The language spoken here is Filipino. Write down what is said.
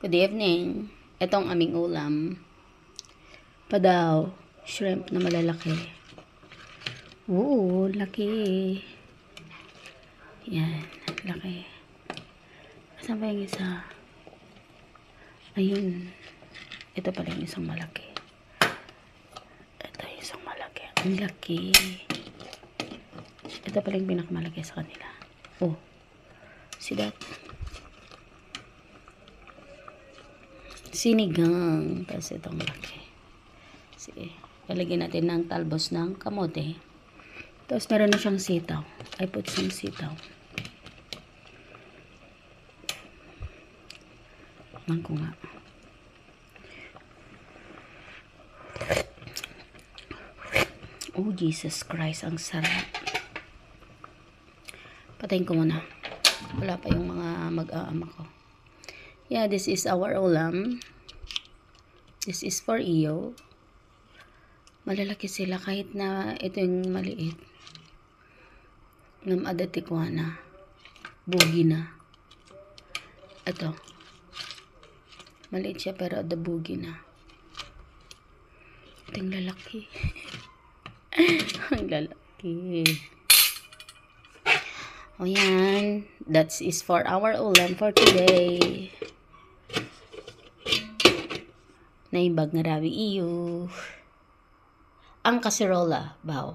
Good evening. Itong aming ulam. Padaw. Shrimp na malalaki. Oo, laki. Yan, laki. Saan ba yung isa? Ayun. Ito pala yung isang malaki. Ito yung isang malaki. Ang laki. Ito pala yung pinakamalaki sa kanila. Oh. See that? Sinigang. Tapos itong laki. Sige. Lalagyan natin ng talbos ng kamote. Tapos meron na siyang sitaw. I put some sitaw. Man ko nga. Oh, Jesus Christ. Ang sarap. Patayin ko muna. Wala pa yung mga mag-aama ko. Yeah, this is our ulam. This is for iyo. Malalaki sila kahit na ito yung maliit. Ng adatikwana. Bugi na. Ito. Maliit siya pero adabugi na. Ito yung lalaki. Ang lalaki. O yan. That is for our ulam for today. Naimbag nga rawi iyo. Ang kasirola, baw.